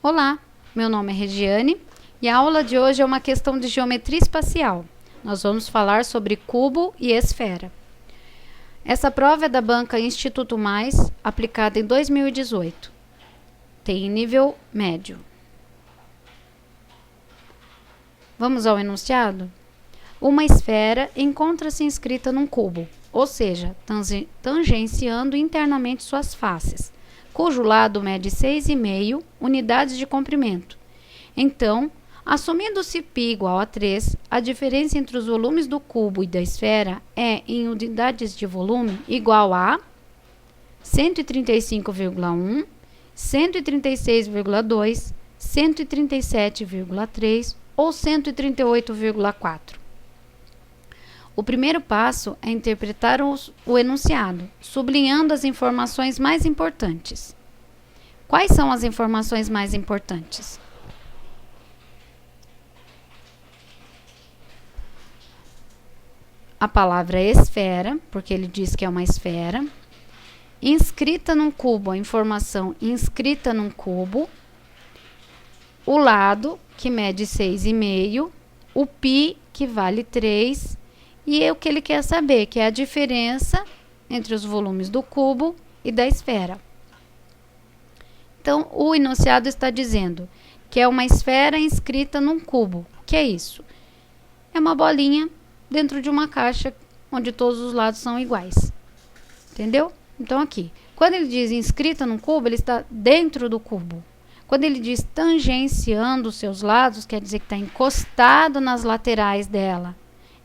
Olá, meu nome é Regiane e a aula de hoje é uma questão de geometria espacial. Nós vamos falar sobre cubo e esfera. Essa prova é da banca Instituto Mais, aplicada em 2018. Tem nível médio. Vamos ao enunciado? Uma esfera encontra-se inscrita num cubo, ou seja, tangenciando internamente suas faces, cujo lado mede 6,5 unidades de comprimento. Então, assumindo-se π igual a 3, a diferença entre os volumes do cubo e da esfera é, em unidades de volume, igual a 135,1, 136,2, 137,3 ou 138,4. O primeiro passo é interpretar o enunciado, sublinhando as informações mais importantes. Quais são as informações mais importantes? A palavra esfera, porque ele diz que é uma esfera. Inscrita num cubo, a informação inscrita num cubo. O lado, que mede 6,5. O π, que vale 3. E o que ele quer saber, que é a diferença entre os volumes do cubo e da esfera. Então, o enunciado está dizendo que é uma esfera inscrita num cubo. O que é isso? É uma bolinha dentro de uma caixa onde todos os lados são iguais. Entendeu? Então, aqui, quando ele diz inscrita num cubo, ele está dentro do cubo. Quando ele diz tangenciando os seus lados, quer dizer que está encostado nas laterais dela.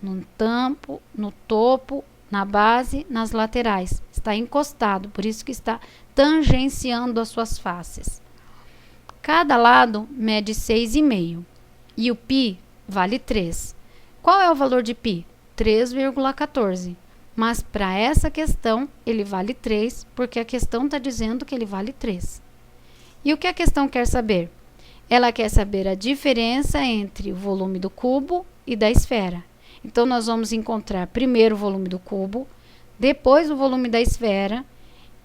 No tampo, no topo, na base, nas laterais. Está encostado, por isso que está tangenciando as suas faces. Cada lado mede 6,5 e o π vale 3. Qual é o valor de π? 3,14. Mas para essa questão ele vale 3, porque a questão está dizendo que ele vale 3. E o que a questão quer saber? Ela quer saber a diferença entre o volume do cubo e da esfera. Então, nós vamos encontrar primeiro o volume do cubo, depois o volume da esfera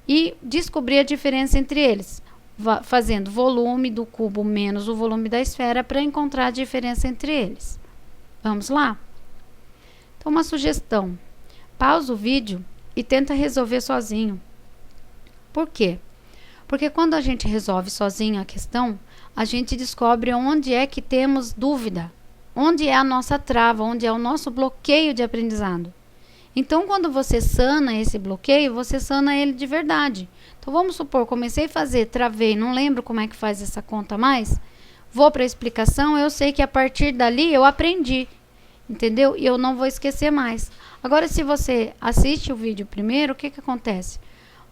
e descobrir a diferença entre eles, fazendo volume do cubo menos o volume da esfera para encontrar a diferença entre eles. Vamos lá? Então, uma sugestão. Pausa o vídeo e tenta resolver sozinho. Por quê? Porque quando a gente resolve sozinho a questão, a gente descobre onde é que temos dúvida. Onde é a nossa trava, onde é o nosso bloqueio de aprendizado. Então, quando você sana esse bloqueio, você sana ele de verdade. Então, vamos supor, comecei a fazer, travei, não lembro como é que faz essa conta mais. Vou para a explicação, eu sei que a partir dali eu aprendi, entendeu? E eu não vou esquecer mais. Agora, se você assiste o vídeo primeiro, o que acontece?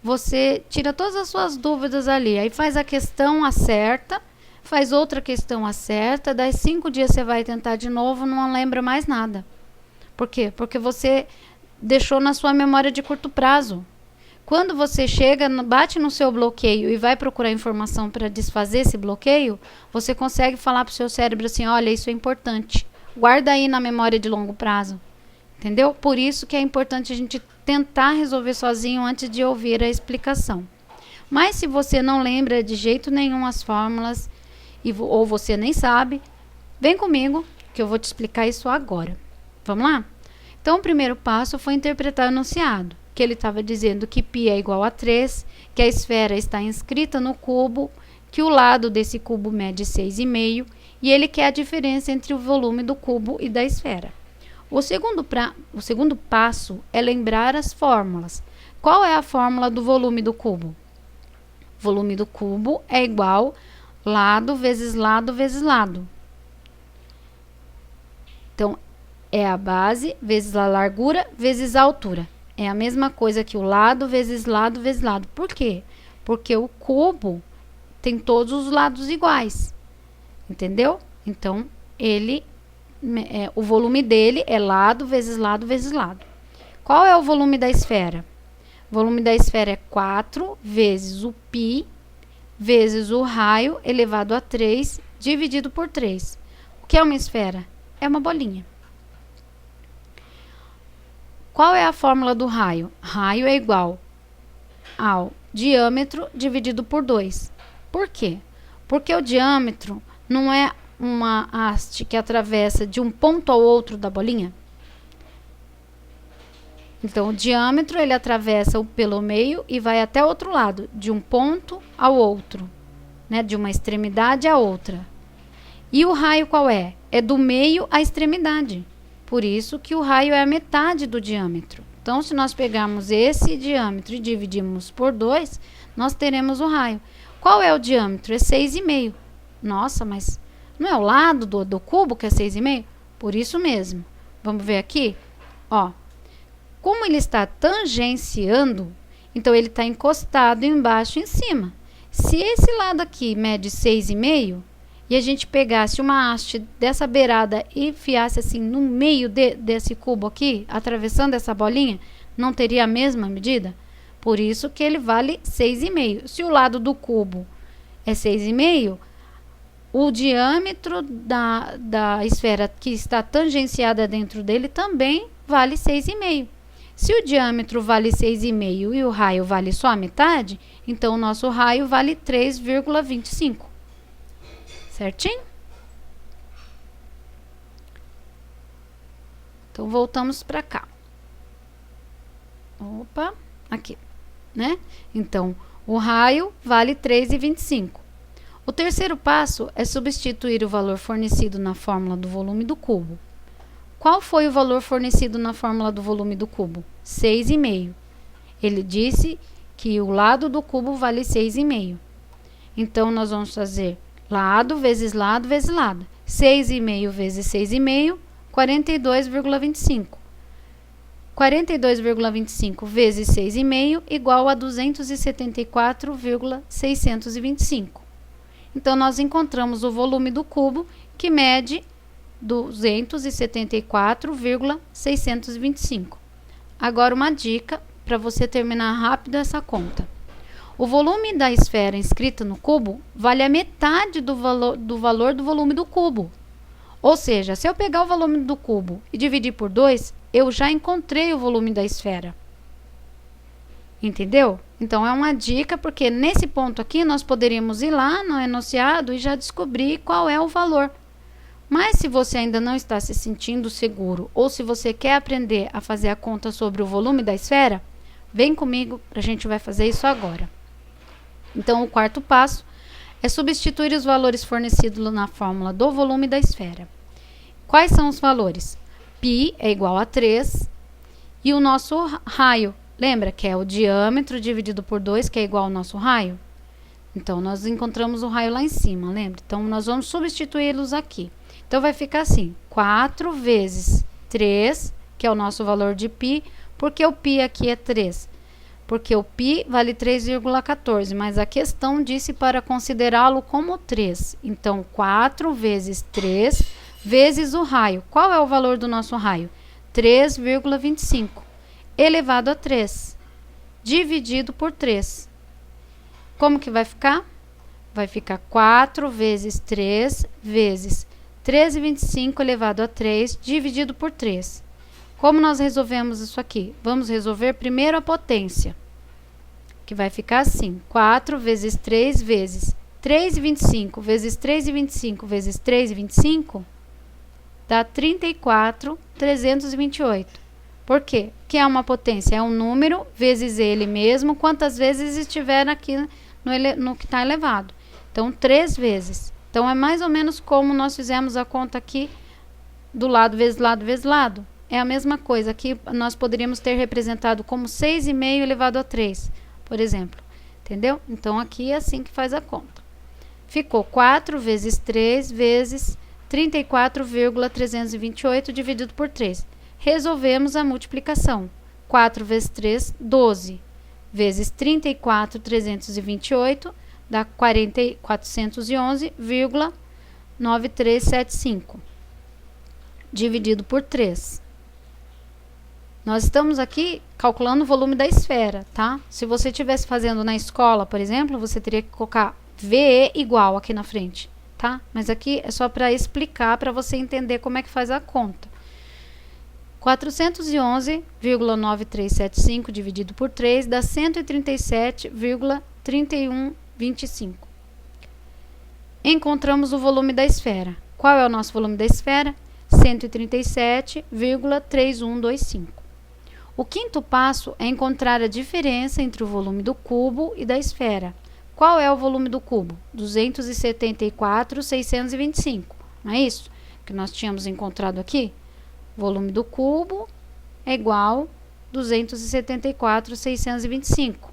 Você tira todas as suas dúvidas ali, aí faz a questão, acerta, faz outra questão, acerta, daí 5 dias você vai tentar de novo, não lembra mais nada. Por quê? Porque você deixou na sua memória de curto prazo. Quando você chega, bate no seu bloqueio e vai procurar informação para desfazer esse bloqueio, você consegue falar para o seu cérebro assim, olha, isso é importante. Guarda aí na memória de longo prazo. Entendeu? Por isso que é importante a gente tentar resolver sozinho antes de ouvir a explicação. Mas se você não lembra de jeito nenhum as fórmulas, ou você nem sabe, vem comigo que eu vou te explicar isso agora. Vamos lá? Então, o primeiro passo foi interpretar o enunciado, que ele estava dizendo que π é igual a 3, que a esfera está inscrita no cubo, que o lado desse cubo mede 6,5 e ele quer a diferença entre o volume do cubo e da esfera. O segundo passo é lembrar as fórmulas. Qual é a fórmula do volume do cubo? O volume do cubo é igual lado vezes lado vezes lado. Então, é a base vezes a largura vezes a altura. É a mesma coisa que o lado vezes lado vezes lado. Por quê? Porque o cubo tem todos os lados iguais. Entendeu? Então, o volume dele é lado vezes lado vezes lado. Qual é o volume da esfera? O volume da esfera é 4 vezes o π vezes o raio elevado a 3 dividido por 3. O que é uma esfera? É uma bolinha. Qual é a fórmula do raio? Raio é igual ao diâmetro dividido por 2. Por quê? Porque o diâmetro não é uma haste que atravessa de um ponto ao outro da bolinha? Então, o diâmetro ele atravessa pelo meio e vai até o outro lado, de um ponto ao outro, né? De uma extremidade à outra. E o raio qual é? É do meio à extremidade. Por isso que o raio é a metade do diâmetro. Então, se nós pegarmos esse diâmetro e dividirmos por 2, nós teremos o raio. Qual é o diâmetro? É 6,5. Nossa, mas não é o lado do cubo que é 6,5? Por isso mesmo. Vamos ver aqui? Ó, como ele está tangenciando, então ele está encostado embaixo e em cima. Se esse lado aqui mede 6,5 e a gente pegasse uma haste dessa beirada e enfiasse assim no meio desse cubo aqui, atravessando essa bolinha, não teria a mesma medida? Por isso que ele vale 6,5. Se o lado do cubo é 6,5, o diâmetro da esfera que está tangenciada dentro dele também vale 6,5. Se o diâmetro vale 6,5 e o raio vale só a metade, então o nosso raio vale 3,25. Certinho? Então, voltamos para cá. Opa, aqui, né? Então, o raio vale 3,25. O terceiro passo é substituir o valor fornecido na fórmula do volume do cubo. Qual foi o valor fornecido na fórmula do volume do cubo? 6,5. Ele disse que o lado do cubo vale 6,5. Então, nós vamos fazer lado vezes lado vezes lado. 6,5 vezes 6,5, 42,25. 42,25 vezes 6,5 igual a 274,625. Então, nós encontramos o volume do cubo, que mede 274,625. Agora, uma dica para você terminar rápido essa conta. O volume da esfera inscrita no cubo vale a metade do valor do volume do cubo. Ou seja, se eu pegar o volume do cubo e dividir por 2, eu já encontrei o volume da esfera. Entendeu? Então, é uma dica, porque nesse ponto aqui nós poderíamos ir lá no enunciado e já descobrir qual é o valor. Mas se você ainda não está se sentindo seguro ou se você quer aprender a fazer a conta sobre o volume da esfera, vem comigo, a gente vai fazer isso agora. Então, o quarto passo é substituir os valores fornecidos na fórmula do volume da esfera. Quais são os valores? Π é igual a 3 e o nosso raio, lembra que é o diâmetro dividido por 2, que é igual ao nosso raio? Então, nós encontramos o raio lá em cima, lembra? Então, nós vamos substituí-los aqui. Então, vai ficar assim, 4 vezes 3, que é o nosso valor de π. Por que o π aqui é 3? Porque o π vale 3,14, mas a questão disse para considerá-lo como 3. Então, 4 vezes 3 vezes o raio. Qual é o valor do nosso raio? 3,25 elevado a 3, dividido por 3. Como que vai ficar? Vai ficar 4 vezes 3 vezes 13,25 elevado a 3, dividido por 3. Como nós resolvemos isso aqui? Vamos resolver primeiro a potência, que vai ficar assim, 4 vezes 3 vezes 3,25 vezes 3,25 vezes 3,25 dá 34,328. Por quê? Porque é uma potência, é um número vezes ele mesmo, quantas vezes estiver aqui no que está elevado. Então, 3 vezes. Então, é mais ou menos como nós fizemos a conta aqui do lado vezes lado vezes lado. É a mesma coisa. Aqui nós poderíamos ter representado como 6,5 elevado a 3, por exemplo. Entendeu? Então, aqui é assim que faz a conta. Ficou 4 vezes 3 vezes 34,328 dividido por 3. Resolvemos a multiplicação. 4 vezes 3, 12. Vezes 34,328 dá 411,9375. Dividido por 3. Nós estamos aqui calculando o volume da esfera, tá? Se você estivesse fazendo na escola, por exemplo, você teria que colocar VE igual aqui na frente, tá? Mas aqui é só para explicar, para você entender como é que faz a conta. 411,9375 dividido por 3 dá 137,3125. encontramos o volume da esfera. Qual é o nosso volume da esfera? 137,3125. O quinto passo é encontrar a diferença entre o volume do cubo e da esfera. Qual é o volume do cubo? 274,625. Não é isso que nós tínhamos encontrado aqui? Volume do cubo é igual a 274,625.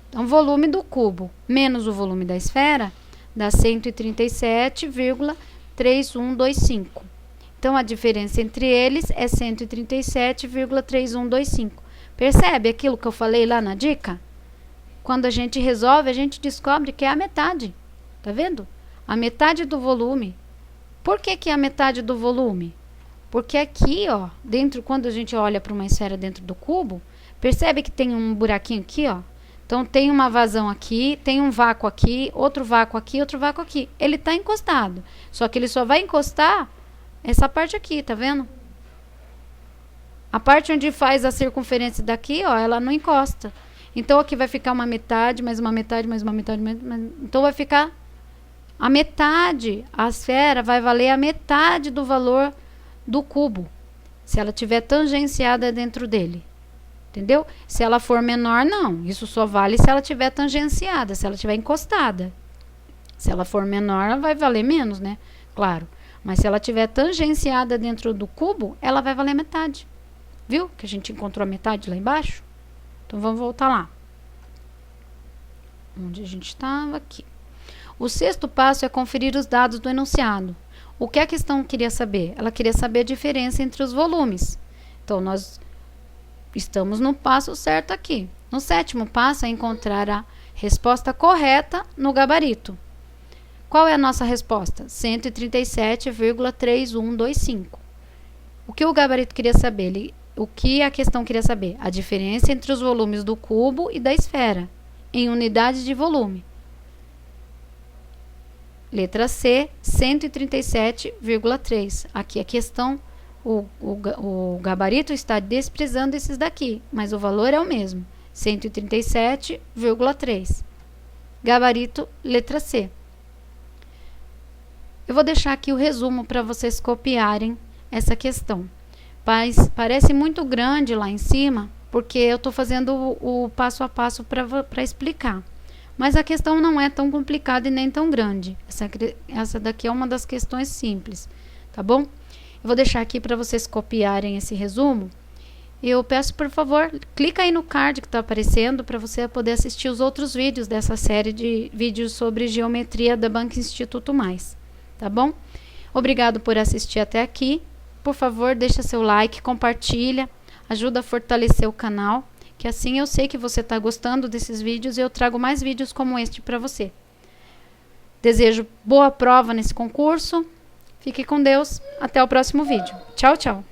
Então, volume do cubo menos o volume da esfera dá 137,3125. Então, a diferença entre eles é 137,3125. Percebe aquilo que eu falei lá na dica? Quando a gente resolve, a gente descobre que é a metade. Tá vendo? A metade do volume. Por que que é a metade do volume? Porque aqui, ó, dentro, quando a gente olha para uma esfera dentro do cubo, percebe que tem um buraquinho aqui, ó. Então, tem uma vazão aqui, tem um vácuo aqui, outro vácuo aqui, outro vácuo aqui. Ele está encostado. Só que ele só vai encostar essa parte aqui, tá vendo? A parte onde faz a circunferência daqui, ó, ela não encosta. Então, aqui vai ficar uma metade, mais uma metade, mais uma metade, então vai ficar a metade. A esfera vai valer a metade do valor do cubo, se ela tiver tangenciada dentro dele. Entendeu? Se ela for menor, não. Isso só vale se ela tiver tangenciada, se ela tiver encostada. Se ela for menor, ela vai valer menos, né? Claro. Mas se ela tiver tangenciada dentro do cubo, ela vai valer metade. Viu? Que a gente encontrou a metade lá embaixo? Então, vamos voltar lá. Onde a gente estava? Aqui. O sexto passo é conferir os dados do enunciado. O que a questão queria saber? Ela queria saber a diferença entre os volumes. Então, nós estamos no passo certo aqui. No sétimo passo é encontrar a resposta correta no gabarito. Qual é a nossa resposta? 137,3125. O que o gabarito queria saber? O que a questão queria saber? A diferença entre os volumes do cubo e da esfera, em unidades de volume. Letra C, 137,3. Aqui a questão, o gabarito está desprezando esses daqui, mas o valor é o mesmo, 137,3. Gabarito, letra C. Eu vou deixar aqui o resumo para vocês copiarem essa questão. Parece muito grande lá em cima, porque eu estou fazendo o passo a passo para explicar. Mas a questão não é tão complicada e nem tão grande. Essa daqui é uma das questões simples, tá bom? Eu vou deixar aqui para vocês copiarem esse resumo. Eu peço, por favor, clica aí no card que está aparecendo para você poder assistir os outros vídeos dessa série de vídeos sobre geometria da Banca Instituto Mais, tá bom? Obrigado por assistir até aqui. Por favor, deixa seu like, compartilha, ajuda a fortalecer o canal, que assim eu sei que você está gostando desses vídeos e eu trago mais vídeos como este para você. Desejo boa prova nesse concurso. Fique com Deus. Até o próximo vídeo. Tchau, tchau.